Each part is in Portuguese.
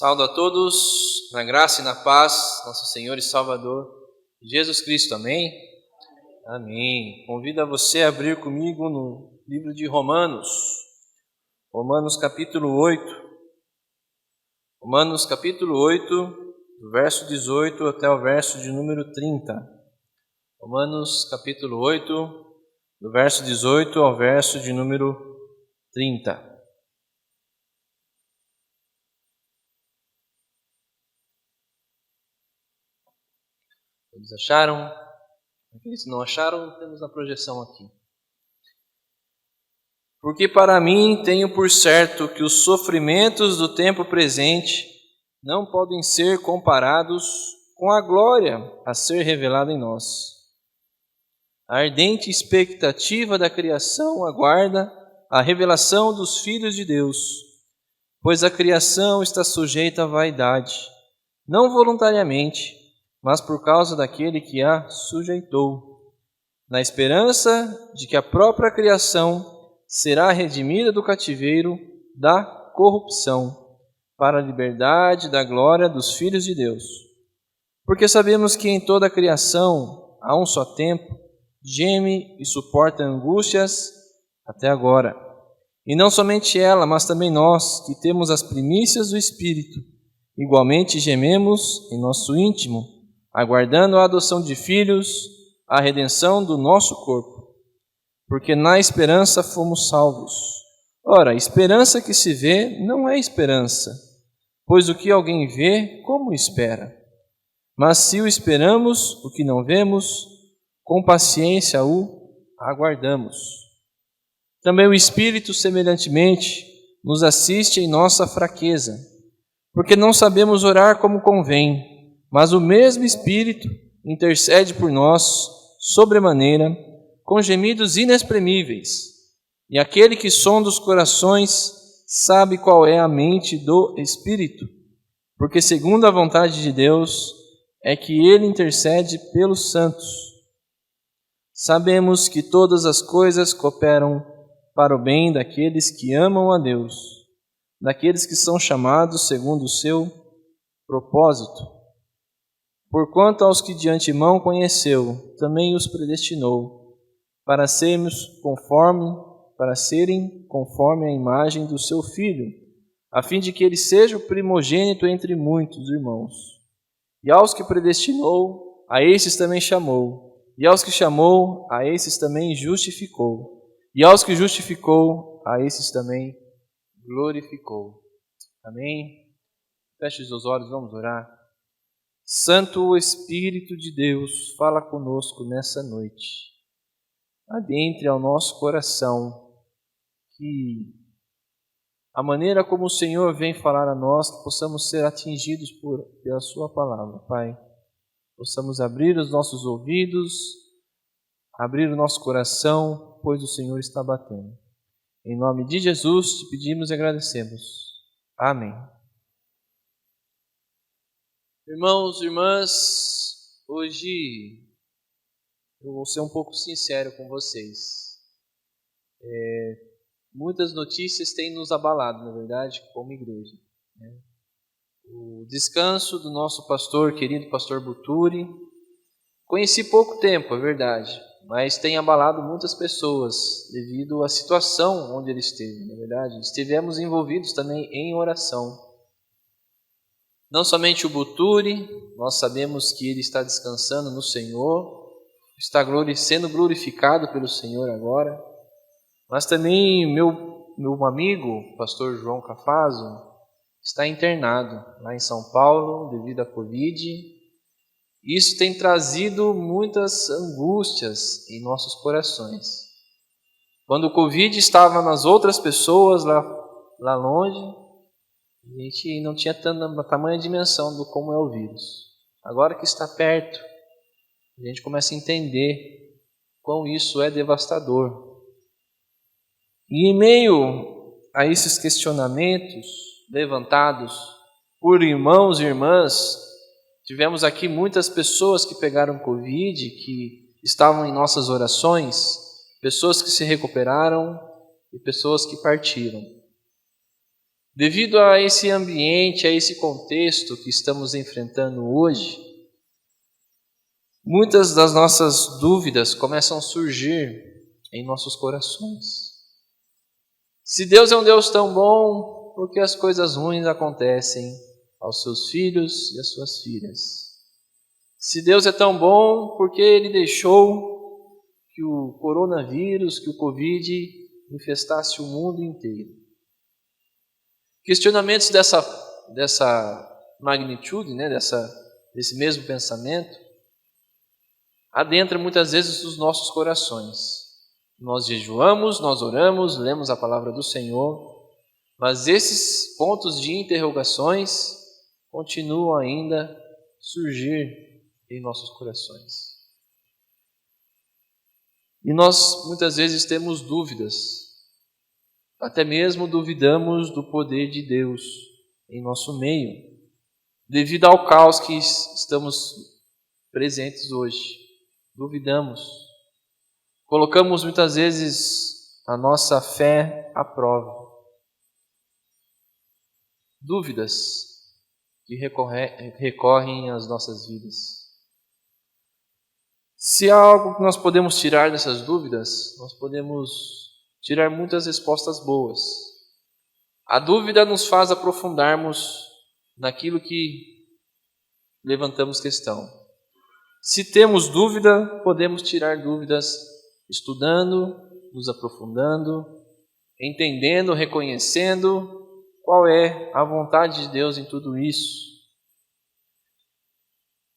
Saúdo a todos, na graça e na paz, nosso Senhor e Salvador, Jesus Cristo, amém? Amém. Convido a você a abrir comigo no livro de Romanos, Romanos capítulo 8. Romanos capítulo 8, do verso 18 até o verso de número 30. Romanos capítulo 8, do verso 18 ao verso de número 30. Eles acharam? Aqueles que não acharam, temos a projeção aqui. Porque para mim tenho por certo que os sofrimentos do tempo presente não podem ser comparados com a glória a ser revelada em nós. A ardente expectativa da criação aguarda a revelação dos filhos de Deus, pois a criação está sujeita à vaidade, não voluntariamente, mas por causa daquele que a sujeitou, na esperança de que a própria criação será redimida do cativeiro da corrupção, para a liberdade da glória dos filhos de Deus. Porque sabemos que em toda a criação, a um só tempo, geme e suporta angústias até agora. E não somente ela, mas também nós, que temos as primícias do Espírito, igualmente gememos em nosso íntimo, aguardando a adoção de filhos, a redenção do nosso corpo. Porque na esperança fomos salvos. Ora, a esperança que se vê não é esperança, pois o que alguém vê, como espera? Mas se o esperamos, o que não vemos, com paciência o aguardamos. Também o Espírito, semelhantemente, nos assiste em nossa fraqueza, porque não sabemos orar como convém, mas o mesmo Espírito intercede por nós, sobremaneira, com gemidos inexprimíveis. E aquele que sonda os corações sabe qual é a mente do Espírito, porque segundo a vontade de Deus é que ele intercede pelos santos. Sabemos que todas as coisas cooperam para o bem daqueles que amam a Deus, daqueles que são chamados segundo o seu propósito. Porquanto aos que de antemão conheceu, também os predestinou, para serem conforme a imagem do seu Filho, a fim de que ele seja o primogênito entre muitos irmãos. E aos que predestinou, a esses também chamou. E aos que chamou, a esses também justificou. E aos que justificou, a esses também glorificou. Amém? Feche os seus olhos, vamos orar. Santo Espírito de Deus, fala conosco nessa noite. Adentre ao nosso coração, que a maneira como o Senhor vem falar a nós, que possamos ser atingidos pela sua palavra, Pai. Possamos abrir os nossos ouvidos, abrir o nosso coração, pois o Senhor está batendo. Em nome de Jesus te pedimos e agradecemos. Amém. Irmãos e irmãs, hoje eu vou ser um pouco sincero com vocês. Muitas notícias têm nos abalado, na verdade, como igreja. O descanso do nosso pastor, querido pastor Buturi, conheci pouco tempo, é verdade, mas tem abalado muitas pessoas devido à situação onde ele esteve, na verdade. Estivemos envolvidos também em oração. Não somente o Buturi, nós sabemos que ele está descansando no Senhor, está sendo glorificado pelo Senhor agora, mas também meu amigo, o pastor João Cafazo, está internado lá em São Paulo devido à Covid. Isso tem trazido muitas angústias em nossos corações. Quando o Covid estava nas outras pessoas lá longe, a gente não tinha tamanha dimensão do como é o vírus. Agora que está perto, a gente começa a entender quão isso é devastador. E em meio a esses questionamentos levantados por irmãos e irmãs, tivemos aqui muitas pessoas que pegaram Covid, que estavam em nossas orações, pessoas que se recuperaram e pessoas que partiram. Devido a esse ambiente, a esse contexto que estamos enfrentando hoje, muitas das nossas dúvidas começam a surgir em nossos corações. Se Deus é um Deus tão bom, por que as coisas ruins acontecem aos seus filhos e às suas filhas? Se Deus é tão bom, por que Ele deixou que o coronavírus, que o Covid infestasse o mundo inteiro? Questionamentos dessa magnitude, desse mesmo pensamento, adentram muitas vezes os nossos corações. Nós jejuamos, nós oramos, lemos a palavra do Senhor, mas esses pontos de interrogações continuam ainda a surgir em nossos corações. E nós muitas vezes temos dúvidas, até mesmo duvidamos do poder de Deus em nosso meio, devido ao caos que estamos presentes hoje. Duvidamos. Colocamos muitas vezes a nossa fé à prova. Dúvidas que recorrem às nossas vidas. Se há algo que nós podemos tirar dessas dúvidas, nós podemos tirar muitas respostas boas. A dúvida nos faz aprofundarmos naquilo que levantamos questão. Se temos dúvida, podemos tirar dúvidas estudando, nos aprofundando, entendendo, reconhecendo qual é a vontade de Deus em tudo isso.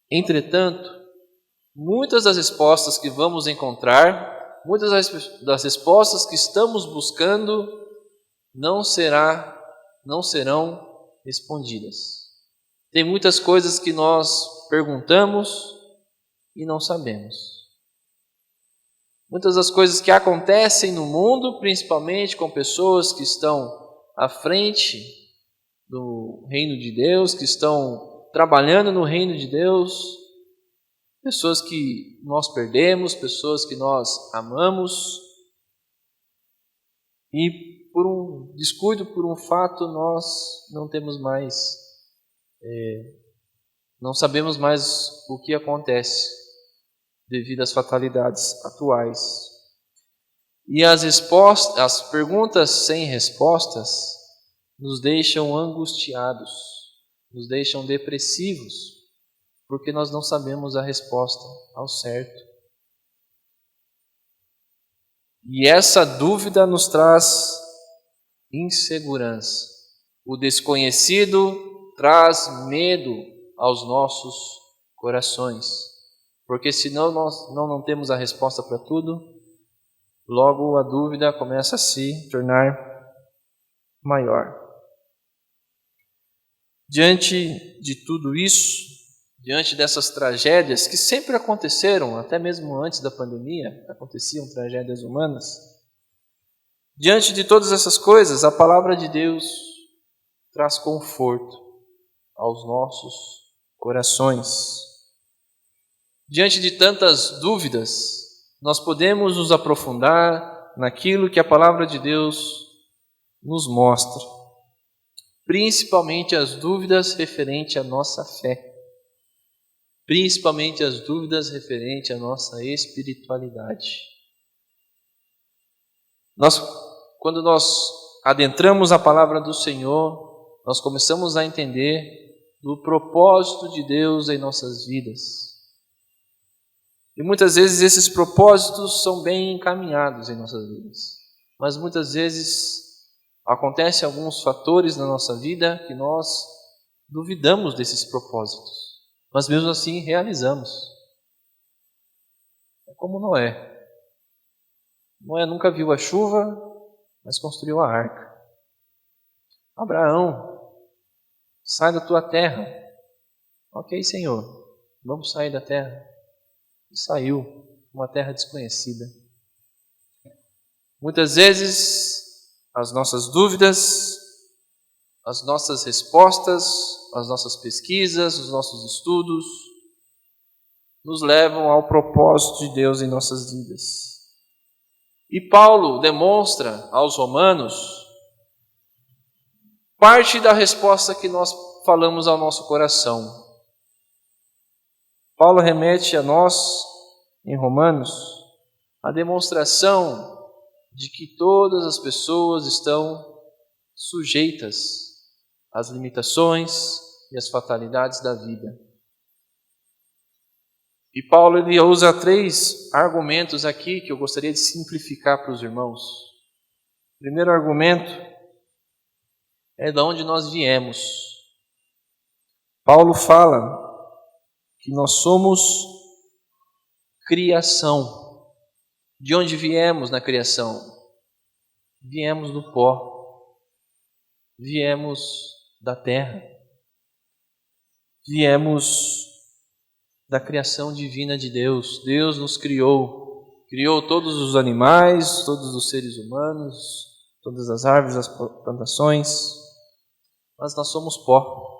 Entretanto, muitas das respostas que vamos encontrar, muitas das respostas que estamos buscando, não serão respondidas. Tem muitas coisas que nós perguntamos e não sabemos. Muitas das coisas que acontecem no mundo, principalmente com pessoas que estão à frente do reino de Deus, que estão trabalhando no reino de Deus, pessoas que nós perdemos, pessoas que nós amamos, e por um descuido, por um fato, nós não temos mais, não sabemos mais o que acontece devido às fatalidades atuais. E as perguntas sem respostas nos deixam angustiados, nos deixam depressivos, porque nós não sabemos a resposta ao certo. E essa dúvida nos traz insegurança. O desconhecido traz medo aos nossos corações, porque senão nós não temos a resposta para tudo, logo a dúvida começa a se tornar maior. Diante de tudo isso, diante dessas tragédias que sempre aconteceram, até mesmo antes da pandemia, aconteciam tragédias humanas. Diante de todas essas coisas, a palavra de Deus traz conforto aos nossos corações. Diante de tantas dúvidas, nós podemos nos aprofundar naquilo que a palavra de Deus nos mostra, principalmente as dúvidas referentes à nossa fé. Principalmente as dúvidas referentes à nossa espiritualidade. Quando nós adentramos a palavra do Senhor, nós começamos a entender do propósito de Deus em nossas vidas. E muitas vezes esses propósitos são bem encaminhados em nossas vidas. Mas muitas vezes acontecem alguns fatores na nossa vida que nós duvidamos desses propósitos. Mas mesmo assim realizamos. É como Noé. Noé nunca viu a chuva, mas construiu a arca. Abraão, sai da tua terra. Ok, Senhor, vamos sair da terra. E saiu, uma terra desconhecida. Muitas vezes, as nossas dúvidas, as nossas respostas, as nossas pesquisas, os nossos estudos, nos levam ao propósito de Deus em nossas vidas. E Paulo demonstra aos romanos parte da resposta que nós falamos ao nosso coração. Paulo remete a nós, em Romanos, a demonstração de que todas as pessoas estão sujeitas às limitações e às fatalidades da vida. E Paulo ele usa 3 argumentos aqui que eu gostaria de simplificar para os irmãos. O primeiro argumento é de onde nós viemos. Paulo fala que nós somos criação. De onde viemos na criação? Viemos do pó. Viemos da terra. Viemos da criação divina de Deus. Deus nos criou todos os animais, todos os seres humanos, todas as árvores, as plantações, mas nós somos pó.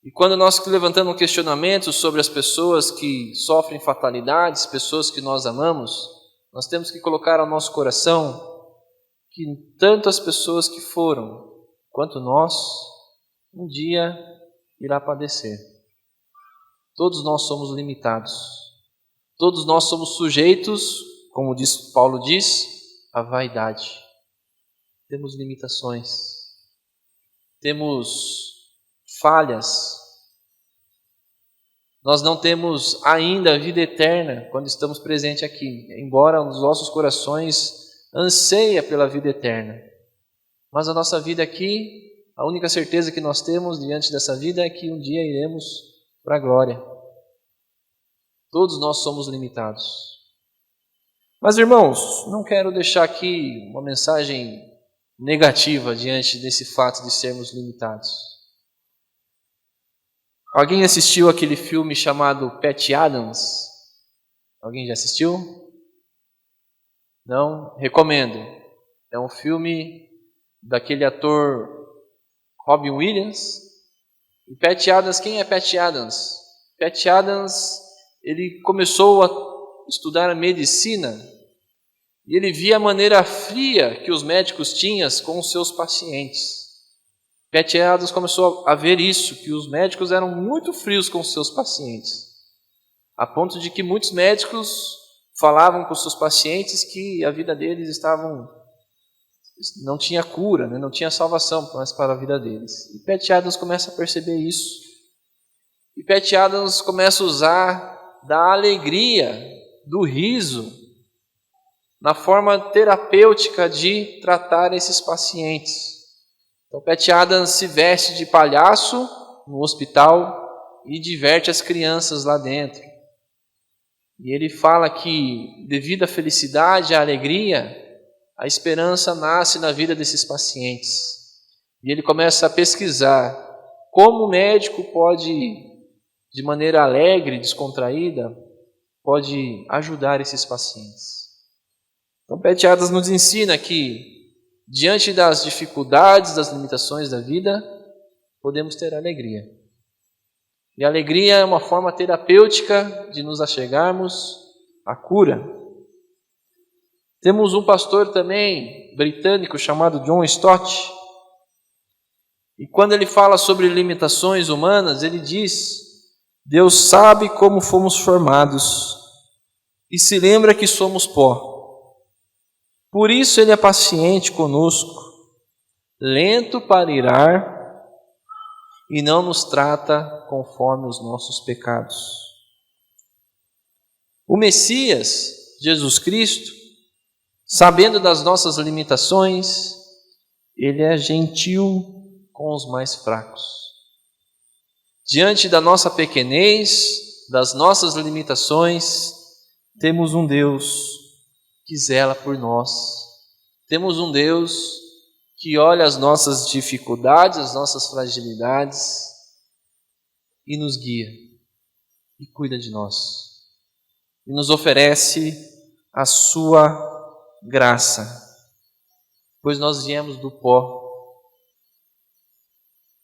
E quando nós levantamos questionamentos sobre as pessoas que sofrem fatalidades, pessoas que nós amamos, nós temos que colocar ao nosso coração que tanto as pessoas que foram, quanto nós, um dia irá padecer. Todos nós somos limitados. Todos nós somos sujeitos, como Paulo diz, à vaidade. Temos limitações. Temos falhas. Nós não temos ainda a vida eterna quando estamos presentes aqui, embora os nossos corações anseiem pela vida eterna. Mas a nossa vida aqui, a única certeza que nós temos diante dessa vida é que um dia iremos para a glória. Todos nós somos limitados. Mas, irmãos, não quero deixar aqui uma mensagem negativa diante desse fato de sermos limitados. Alguém assistiu aquele filme chamado Patch Adams? Alguém já assistiu? Não? Recomendo. É um filme daquele ator Robin Williams. E Patch Adams, quem é Patch Adams? Patch Adams, ele começou a estudar medicina e ele via a maneira fria que os médicos tinham com os seus pacientes. Patch Adams começou a ver isso, que os médicos eram muito frios com os seus pacientes, a ponto de que muitos médicos falavam com os seus pacientes que a vida deles não tinha cura, né? Não tinha salvação mais para a vida deles. E Patch Adams começa a perceber isso. E Patch Adams começa a usar da alegria, do riso, na forma terapêutica de tratar esses pacientes. Então Patch Adams se veste de palhaço no hospital e diverte as crianças lá dentro. E ele fala que devido à felicidade, à alegria, a esperança nasce na vida desses pacientes. E ele começa a pesquisar como o médico pode, de maneira alegre, descontraída, pode ajudar esses pacientes. Então Patch Adams nos ensina que diante das dificuldades, das limitações da vida, podemos ter alegria. E a alegria é uma forma terapêutica de nos achegarmos à cura. Temos um pastor também britânico chamado John Stott. E quando ele fala sobre limitações humanas, ele diz: Deus sabe como fomos formados e se lembra que somos pó. Por isso ele é paciente conosco, lento para irar e não nos trata conforme os nossos pecados. O Messias, Jesus Cristo, sabendo das nossas limitações, ele é gentil com os mais fracos. Diante da nossa pequenez, das nossas limitações, temos um Deus que zela por nós. Temos um Deus que olha as nossas dificuldades, as nossas fragilidades e nos guia e cuida de nós. E nos oferece a sua graça, pois nós viemos do pó.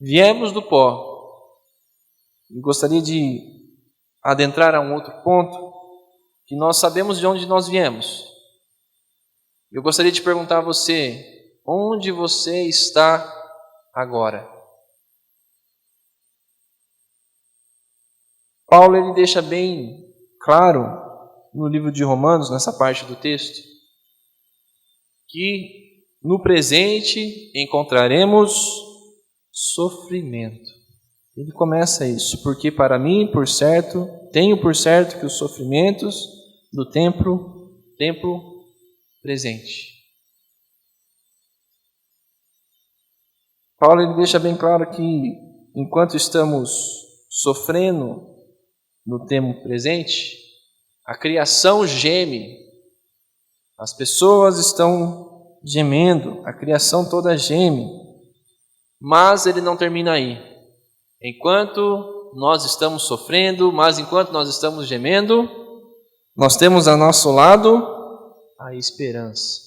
Viemos do pó. E gostaria de adentrar a um outro ponto, que nós sabemos de onde nós viemos. Eu gostaria de perguntar a você, onde você está agora. Paulo ele deixa bem claro no livro de Romanos, nessa parte do texto, que no presente encontraremos sofrimento. Ele começa isso, porque para mim, por certo, tenho por certo que os sofrimentos do tempo presente. Paulo ele deixa bem claro que enquanto estamos sofrendo no tempo presente, a criação geme, as pessoas estão gemendo, a criação toda geme, mas ele não termina aí. Enquanto nós estamos sofrendo, mas enquanto nós estamos gemendo, nós temos a nosso lado a esperança.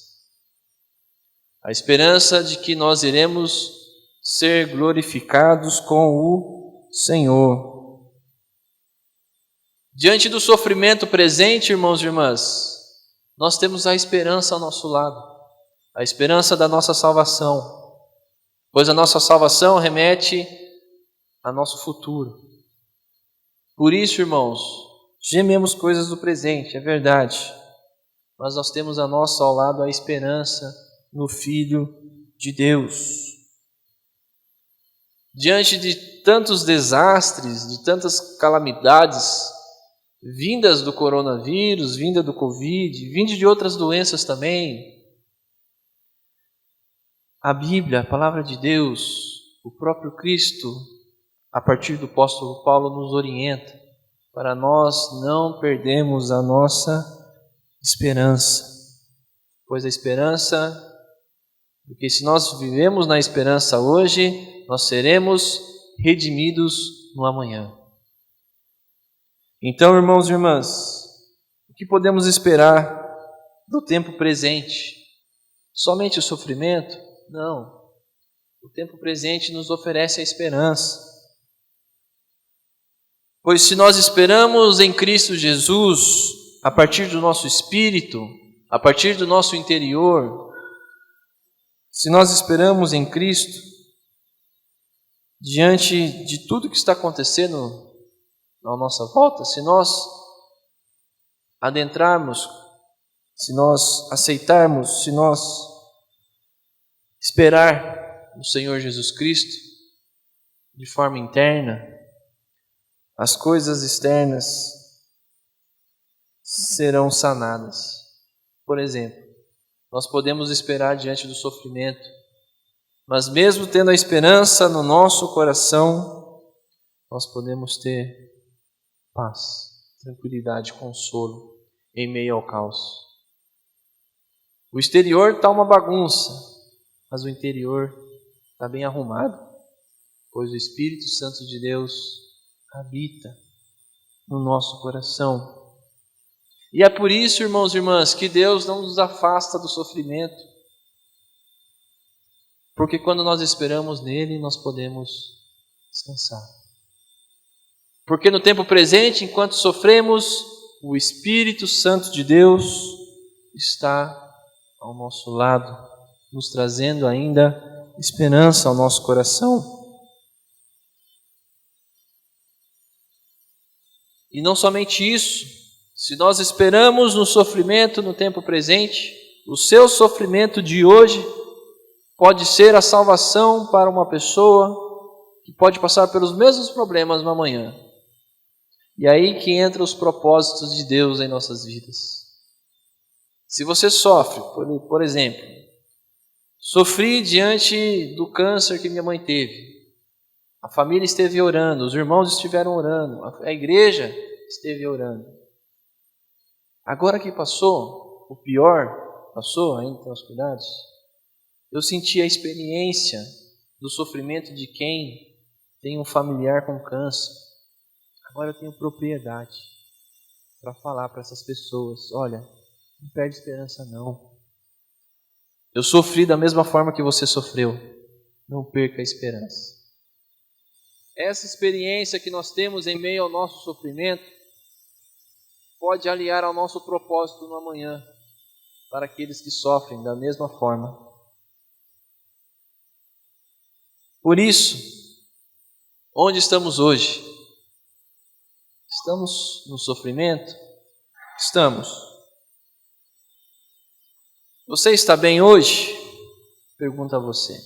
A esperança de que nós iremos ser glorificados com o Senhor. Diante do sofrimento presente, irmãos e irmãs, nós temos a esperança ao nosso lado, a esperança da nossa salvação, pois a nossa salvação remete a nosso futuro. Por isso, irmãos, gememos coisas do presente, é verdade, mas nós temos a nossa ao lado a esperança no Filho de Deus. Diante de tantos desastres, de tantas calamidades vindas do coronavírus, vinda do Covid, vinda de outras doenças também, a Bíblia, a palavra de Deus, o próprio Cristo, a partir do apóstolo Paulo, nos orienta para nós não perdermos a nossa esperança. Pois a esperança, porque se nós vivemos na esperança hoje, nós seremos redimidos no amanhã. Então, irmãos e irmãs, o que podemos esperar do tempo presente? Somente o sofrimento? Não. O tempo presente nos oferece a esperança. Pois se nós esperamos em Cristo Jesus, a partir do nosso espírito, a partir do nosso interior, se nós esperamos em Cristo, diante de tudo que está acontecendo à nossa volta, se nós adentrarmos, se nós aceitarmos, se nós esperar no Senhor Jesus Cristo de forma interna, as coisas externas serão sanadas. Por exemplo, nós podemos esperar diante do sofrimento, mas mesmo tendo a esperança no nosso coração, nós podemos ter paz, tranquilidade, consolo em meio ao caos. O exterior está uma bagunça, mas o interior está bem arrumado, pois o Espírito Santo de Deus habita no nosso coração. E é por isso, irmãos e irmãs, que Deus não nos afasta do sofrimento, porque quando nós esperamos nele, nós podemos descansar. Porque no tempo presente, enquanto sofremos, o Espírito Santo de Deus está ao nosso lado, nos trazendo ainda esperança ao nosso coração. E não somente isso, se nós esperamos no sofrimento no tempo presente, o seu sofrimento de hoje pode ser a salvação para uma pessoa que pode passar pelos mesmos problemas no amanhã. E aí que entram os propósitos de Deus em nossas vidas. Se você sofre, por exemplo, sofri diante do câncer que minha mãe teve. A família esteve orando, os irmãos estiveram orando, a igreja esteve orando. Agora que passou, o pior passou, ainda tem os cuidados, eu senti a experiência do sofrimento de quem tem um familiar com câncer. Agora eu tenho propriedade para falar para essas pessoas, olha, não perde esperança não. Eu sofri da mesma forma que você sofreu, não perca a esperança. Essa experiência que nós temos em meio ao nosso sofrimento pode aliar ao nosso propósito no amanhã, para aqueles que sofrem da mesma forma. Por isso, onde estamos hoje? Estamos no sofrimento? Estamos. Você está bem hoje? Pergunta a você.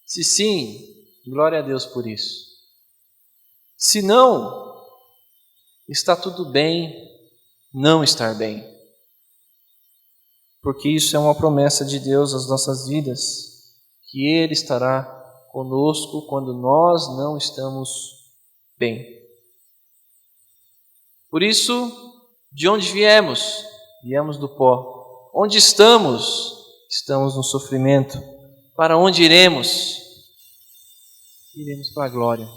Se sim, glória a Deus por isso. Se não, está tudo bem não estar bem. Porque isso é uma promessa de Deus às nossas vidas, que Ele estará conosco quando nós não estamos bem. Por isso, de onde viemos? Viemos do pó. Onde estamos? Estamos no sofrimento. Para onde iremos? Iremos para a glória.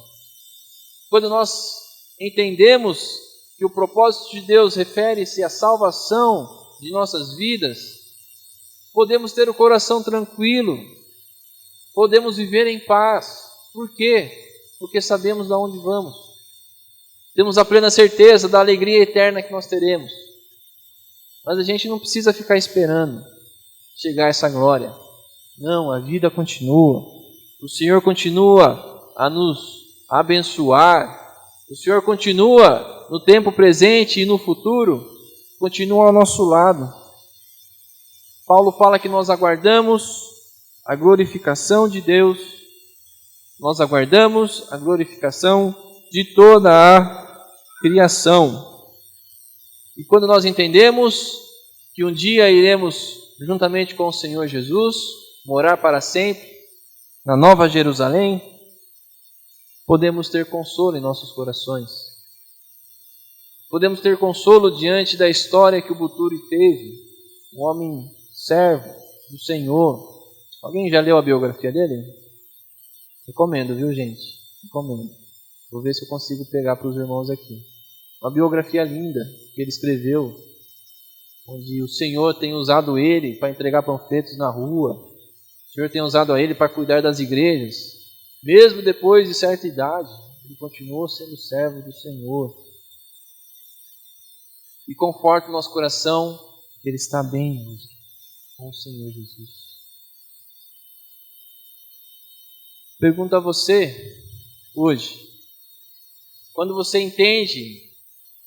Quando nós entendemos que o propósito de Deus refere-se à salvação de nossas vidas, podemos ter o coração tranquilo, podemos viver em paz. Por quê? Porque sabemos de onde vamos. Temos a plena certeza da alegria eterna que nós teremos. Mas a gente não precisa ficar esperando chegar a essa glória. Não, a vida continua. O Senhor continua a nos abençoar. O Senhor continua no tempo presente e no futuro, continua ao nosso lado. Paulo fala que nós aguardamos a glorificação de Deus, nós aguardamos a glorificação de toda a criação. E quando nós entendemos que um dia iremos, juntamente com o Senhor Jesus, morar para sempre na Nova Jerusalém, podemos ter consolo em nossos corações. Podemos ter consolo diante da história que o Buturi teve, um homem servo do Senhor. Alguém já leu a biografia dele? Recomendo, viu, gente? Recomendo. Vou ver se eu consigo pegar para os irmãos aqui. Uma biografia linda que ele escreveu, onde o Senhor tem usado ele para entregar panfletos na rua. O Senhor tem usado a ele para cuidar das igrejas. Mesmo depois de certa idade, ele continuou sendo servo do Senhor. E conforta o nosso coração que ele está bem com o Senhor Jesus. Pergunto a você hoje, quando você entende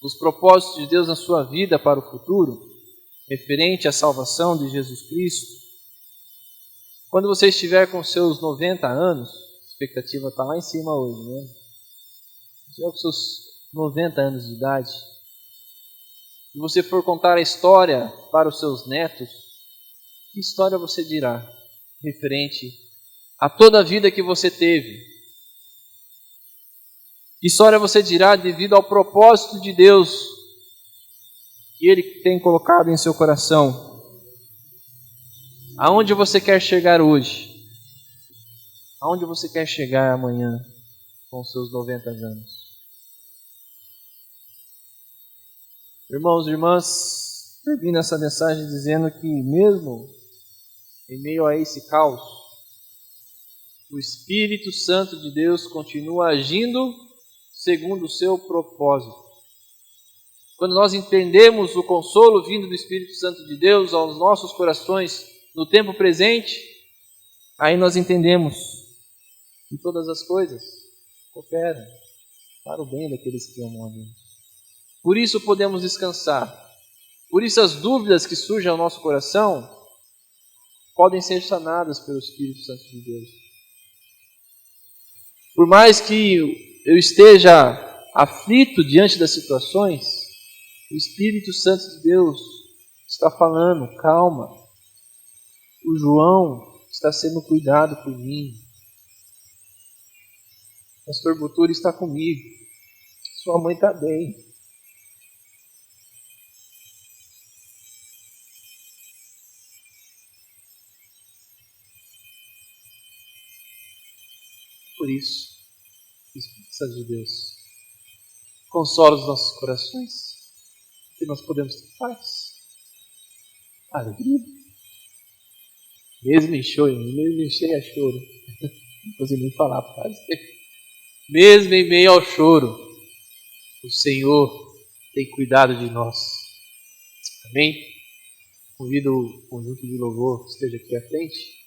os propósitos de Deus na sua vida para o futuro, referente à salvação de Jesus Cristo, quando você estiver com seus 90 anos, a expectativa está lá em cima hoje, né? Você estiver com seus 90 anos de idade, e você for contar a história para os seus netos, que história você dirá referente a toda a vida que você teve? Que história você dirá devido ao propósito de Deus que Ele tem colocado em seu coração? Aonde você quer chegar hoje? Aonde você quer chegar amanhã com os seus 90 anos? Irmãos e irmãs, termino essa mensagem dizendo que mesmo em meio a esse caos, o Espírito Santo de Deus continua agindo segundo o seu propósito. Quando nós entendemos o consolo vindo do Espírito Santo de Deus aos nossos corações no tempo presente, aí nós entendemos que todas as coisas cooperam para o bem daqueles que amam a Deus. Por isso podemos descansar. Por isso as dúvidas que surgem ao nosso coração podem ser sanadas pelo Espírito Santo de Deus. Por mais que eu esteja aflito diante das situações, o Espírito Santo de Deus está falando, calma. O João está sendo cuidado por mim. O pastor Buturi está comigo. Sua mãe está bem. Por isso, o Espírito Santo de Deus consola os nossos corações, que nós podemos ter paz, alegria, mesmo em choro, mesmo em cheio a choro, não consigo nem falar, paz. Mesmo em meio ao choro, o Senhor tem cuidado de nós. Amém? Convido o conjunto de louvor que esteja aqui à frente.